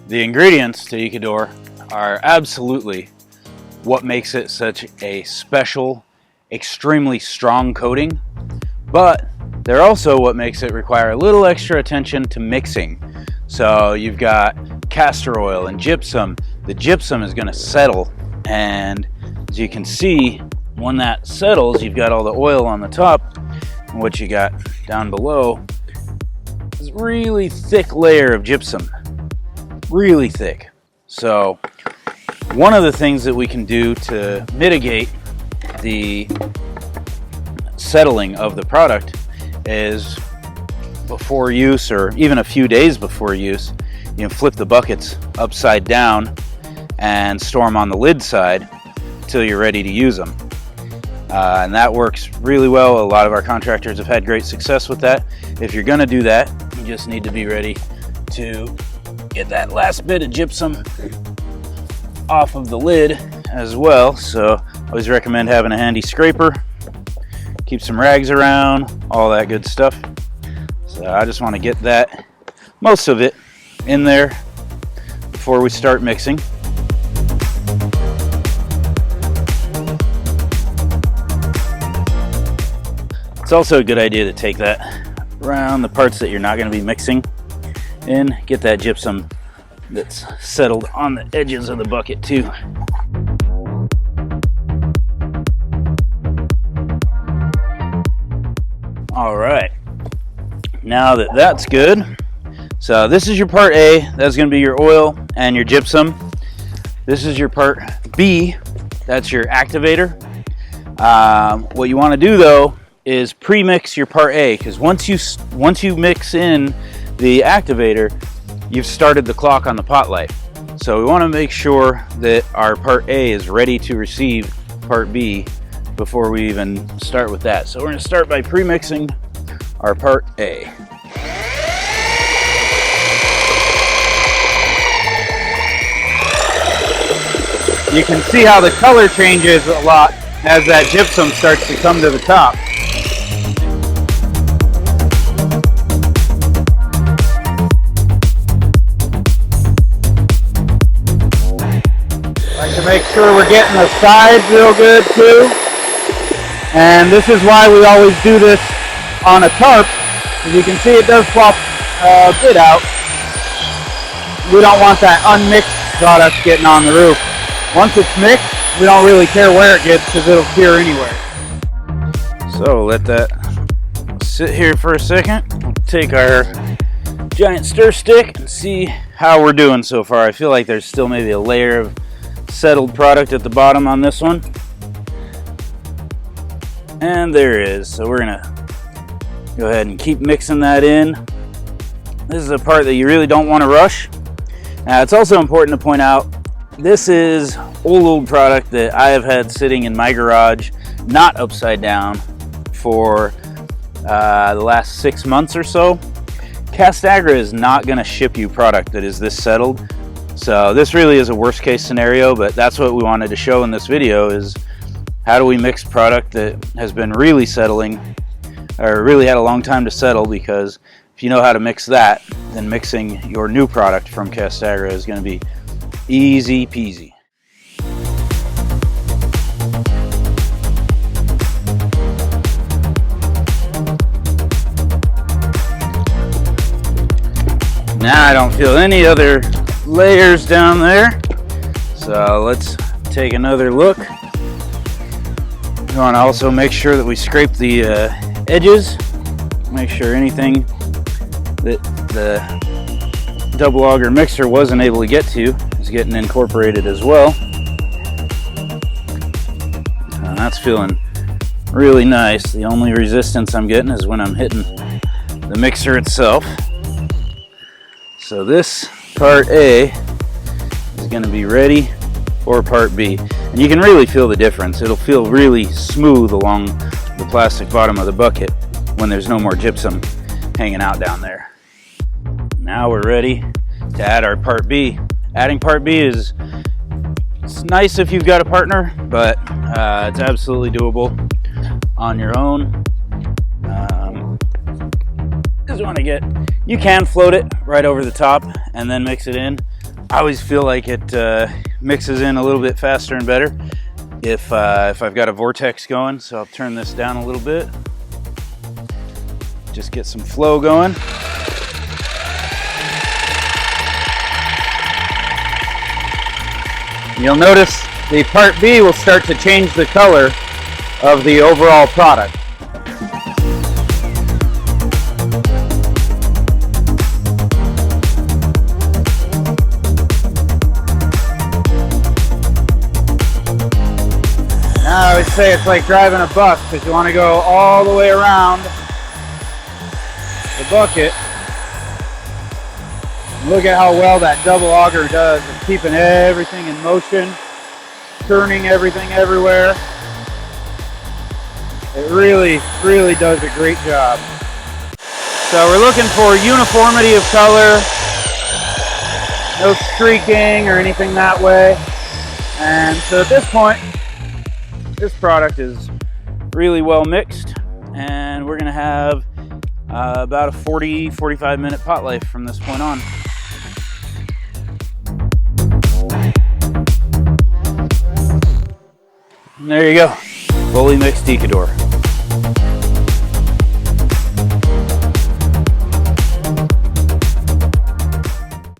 The ingredients to Ecodur are absolutely what makes it such a special, extremely strong coating, but they're also what makes it require a little extra attention to mixing. So you've got castor oil and gypsum. The gypsum is going to settle, and as you can see, when that settles, you've got all the oil on the top, and what you got down below is a really thick layer of gypsum, really thick. So one of the things that we can do to mitigate the settling of the product is, before use or even a few days before use, you can flip the buckets upside down and store them on the lid side until you're ready to use them. And that works really well. A lot of our contractors have had great success with that. If you're going to do that, you just need to be ready to get that last bit of gypsum off of the lid as well. So I always recommend having a handy scraper, keep some rags around, all that good stuff. So I just want to get that, most of it, in there before we start mixing. It's also a good idea to take that around the parts that you're not going to be mixing in, get that gypsum that's settled on the edges of the bucket too. All right, now that that's good, so this is your part A. That's going to be your oil and your gypsum. This is your part B. That's your activator. What you want to do though is pre-mix your part A, because once you mix in the activator, you've started the clock on the pot light. So we want to make sure that our part A is ready to receive part B before we even start with that. So we're going to start by pre-mixing our part A. You can see how the color changes a lot as that gypsum starts to come to the top. Like to make sure we're getting the sides real good too. And this is why we always do this on a tarp. As you can see, it does flop a bit out. We don't want that unmixed product getting on the roof. Once it's mixed, we don't really care where it gets because it'll cure anywhere. So let that sit here for a second. We'll take our giant stir stick and see how we're doing so far. I feel like there's still maybe a layer of settled product at the bottom on this one. And there is. So we're gonna go ahead and keep mixing that in. This is a part that you really don't want to rush. Now it's also important to point out, this is old product that I have had sitting in my garage, not upside down, for the last 6 months or so. Castagra is not going to ship you product that is this settled. So this really is a worst case scenario, but that's what we wanted to show in this video, is how do we mix product that has been really settling, or really had a long time to settle, because if you know how to mix that, then mixing your new product from Castagra is going to be easy peasy. Now I don't feel any other layers down there, so let's take another look. We want to also make sure that we scrape the edges, make sure anything that the double auger mixer wasn't able to get to is getting incorporated as well. And that's feeling really nice. The only resistance I'm getting is when I'm hitting the mixer itself. So this part A is going to be ready for part B. And you can really feel the difference. It'll feel really smooth along the plastic bottom of the bucket when there's no more gypsum hanging out down there. Now we're ready to add our part B. Adding part B it's nice if you've got a partner, but it's absolutely doable on your own. Just want to you can float it right over the top and then mix it in, I always feel like it mixes in a little bit faster and better if I've got a vortex going. So I'll turn this down a little bit. Just get some flow going. You'll notice the part B will start to change the color of the overall product. Now I would say it's like driving a bus, because you want to go all the way around the bucket. Look at how well that double auger does of keeping everything in motion, turning everything everywhere. It really, really does a great job. So we're looking for uniformity of color, no streaking or anything that way. And so at this point, this product is really well mixed, and we're gonna have about a 40-45 minute pot life from this point on. And there you go, fully mixed Ecodur.